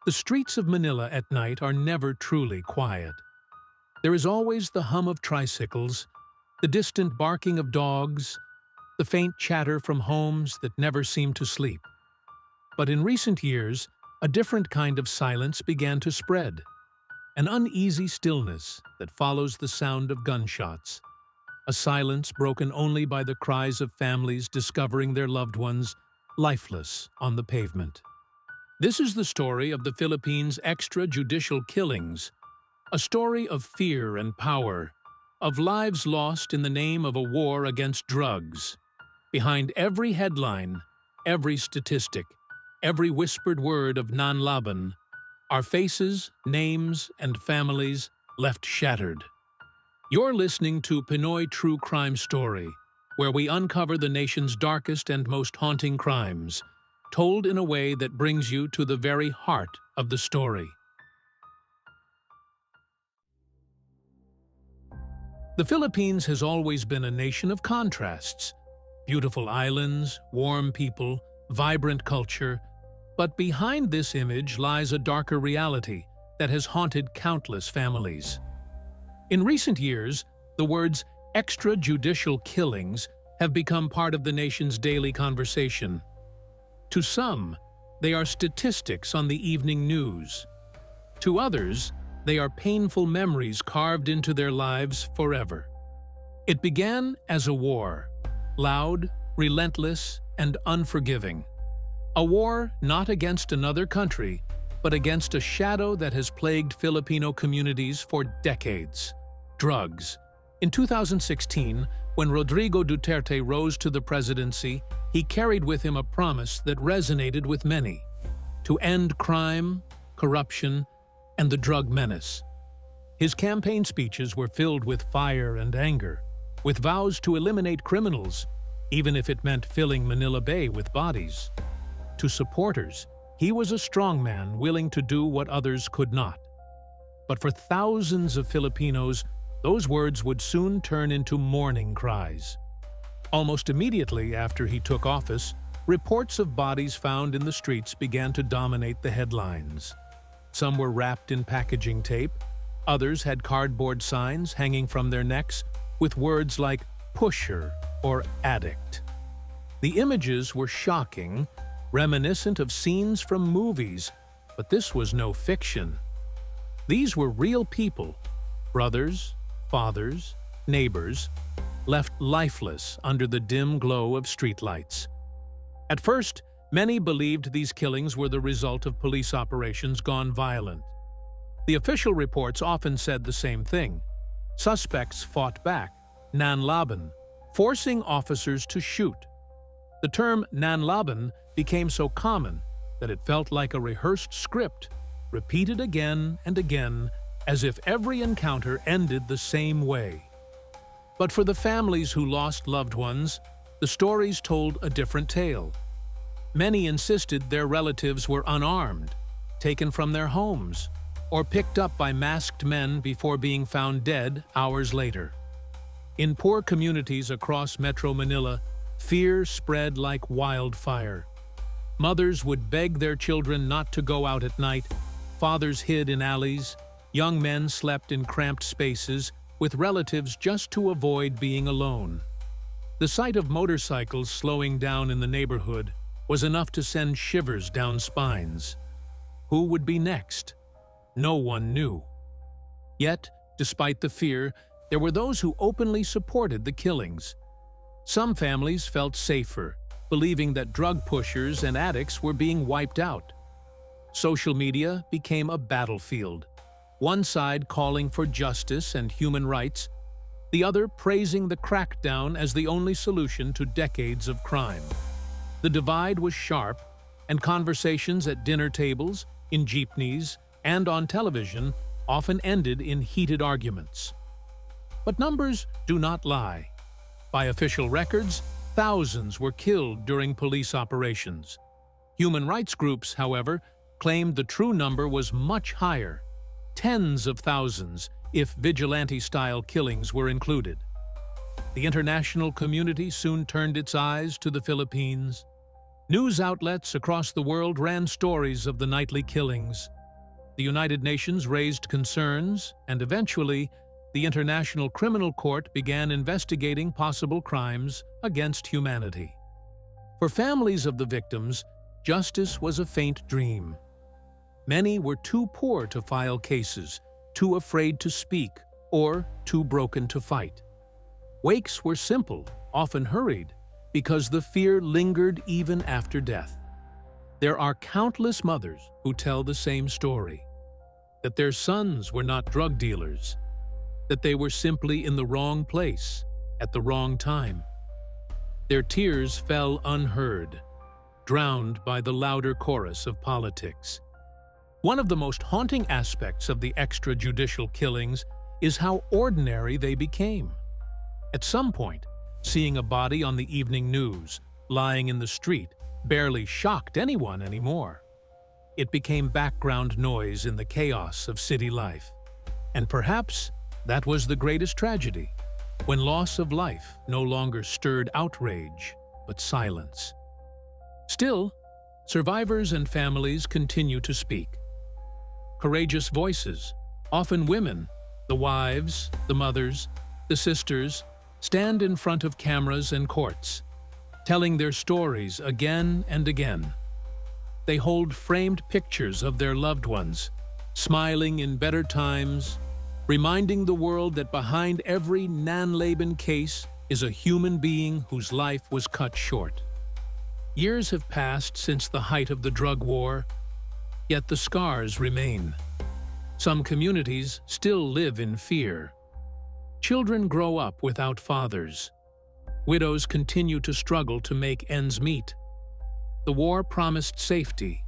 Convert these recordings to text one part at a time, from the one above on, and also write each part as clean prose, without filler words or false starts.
The streets of Manila at night are never truly quiet. There is always the hum of tricycles, the distant barking of dogs, the faint chatter from homes that never seem to sleep. But in recent years, a different kind of silence began to spread, an uneasy stillness that follows the sound of gunshots, a silence broken only by the cries of families discovering their loved ones lifeless on the pavement. This is the story of the Philippines' extrajudicial killings, a story of fear and power, of lives lost in the name of a war against drugs. Behind every headline, every statistic, every whispered word of nanlaban, are faces, names, and families left shattered. You're listening to Pinoy True Crime Story, where we uncover the nation's darkest and most haunting crimes, told in a way that brings you to the very heart of the story. The Philippines has always been a nation of contrasts. Beautiful islands, warm people, vibrant culture. But behind this image lies a darker reality that has haunted countless families. In recent years, the words extrajudicial killings have become part of the nation's daily conversation. To some, they are statistics on the evening news. To others, they are painful memories carved into their lives forever. It began as a war, loud, relentless, and unforgiving. A war not against another country, but against a shadow that has plagued Filipino communities for decades: drugs. In 2016, when Rodrigo Duterte rose to the presidency, he carried with him a promise that resonated with many: to end crime, corruption, and the drug menace. His campaign speeches were filled with fire and anger, with vows to eliminate criminals, even if it meant filling Manila Bay with bodies. To supporters, he was a strong man willing to do what others could not. But for thousands of Filipinos, those words would soon turn into mourning cries. Almost immediately after he took office, reports of bodies found in the streets began to dominate the headlines. Some were wrapped in packaging tape, others had cardboard signs hanging from their necks with words like pusher or addict. The images were shocking, reminiscent of scenes from movies, but this was no fiction. These were real people, brothers, fathers, neighbors, left lifeless under the dim glow of streetlights. At first, many believed these killings were the result of police operations gone violent. The official reports often said the same thing. Suspects fought back, nanlaban, forcing officers to shoot. The term nanlaban became so common that it felt like a rehearsed script, repeated again and again, as if every encounter ended the same way. But for the families who lost loved ones, the stories told a different tale. Many insisted their relatives were unarmed, taken from their homes, or picked up by masked men before being found dead hours later. In poor communities across Metro Manila, fear spread like wildfire. Mothers would beg their children not to go out at night, fathers hid in alleys, young men slept in cramped spaces with relatives just to avoid being alone. The sight of motorcycles slowing down in the neighborhood was enough to send shivers down spines. Who would be next? No one knew. Yet, despite the fear, there were those who openly supported the killings. Some families felt safer, believing that drug pushers and addicts were being wiped out. Social media became a battlefield, one side calling for justice and human rights, the other praising the crackdown as the only solution to decades of crime. The divide was sharp, and conversations at dinner tables, in jeepneys, and on television often ended in heated arguments. But numbers do not lie. By official records, thousands were killed during police operations. Human rights groups, however, claimed the true number was much higher, tens of thousands if vigilante-style killings were included. The international community soon turned its eyes to the Philippines. News outlets across the world ran stories of the nightly killings, the United Nations raised concerns, and eventually, the International Criminal Court began investigating possible crimes against humanity. For families of the victims, justice was a faint dream. Many were too poor to file cases, too afraid to speak, or too broken to fight. Wakes were simple, often hurried, because the fear lingered even after death. There are countless mothers who tell the same story, that their sons were not drug dealers, that they were simply in the wrong place at the wrong time. Their tears fell unheard, drowned by the louder chorus of politics. One of the most haunting aspects of the extrajudicial killings is how ordinary they became. At some point, seeing a body on the evening news, lying in the street, barely shocked anyone anymore. It became background noise in the chaos of city life. And perhaps that was the greatest tragedy, when loss of life no longer stirred outrage, but silence. Still, survivors and families continue to speak. Courageous voices, often women, the wives, the mothers, the sisters, stand in front of cameras and courts, telling their stories again and again. They hold framed pictures of their loved ones, smiling in better times, reminding the world that behind every nanlaban case is a human being whose life was cut short. Years have passed since the height of the drug war, yet the scars remain. Some communities still live in fear. Children grow up without fathers. Widows continue to struggle to make ends meet. The war promised safety,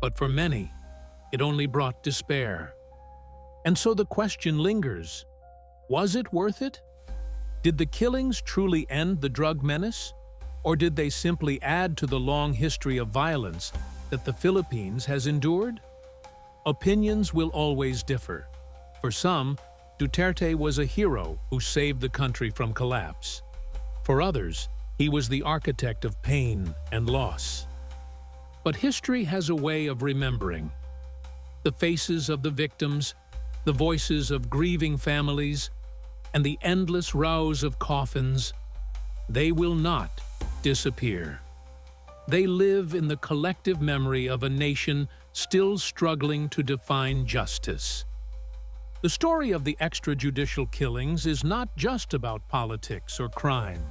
but for many, it only brought despair. And so the question lingers, was it worth it? Did the killings truly end the drug menace? Or did they simply add to the long history of violence that the Philippines has endured? Opinions will always differ. For some, Duterte was a hero who saved the country from collapse. For others, he was the architect of pain and loss. But history has a way of remembering. The faces of the victims, the voices of grieving families, and the endless rows of coffins, they will not disappear. They live in the collective memory of a nation still struggling to define justice. The story of the extrajudicial killings is not just about politics or crime.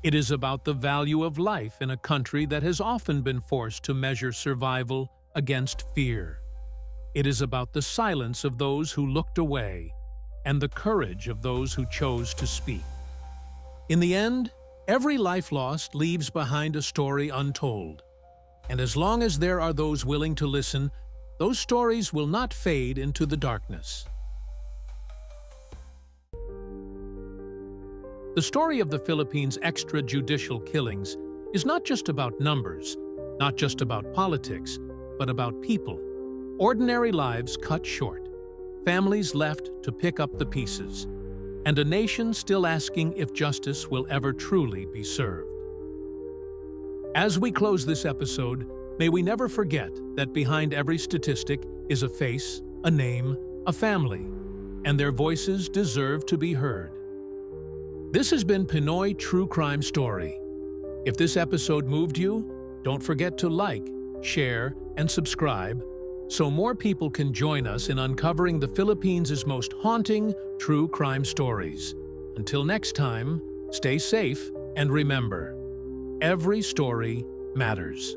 It is about the value of life in a country that has often been forced to measure survival against fear. It is about the silence of those who looked away and the courage of those who chose to speak. In the end, every life lost leaves behind a story untold. And as long as there are those willing to listen, those stories will not fade into the darkness. The story of the Philippines' extrajudicial killings is not just about numbers, not just about politics, but about people. Ordinary lives cut short, families left to pick up the pieces, and a nation still asking if justice will ever truly be served. As we close this episode, may we never forget that behind every statistic is a face, a name, a family, and their voices deserve to be heard. This has been Pinoy True Crime Story. If this episode moved you, don't forget to like, share, and subscribe so more people can join us in uncovering the Philippines' most haunting true crime stories. Until next time, stay safe and remember, every story matters.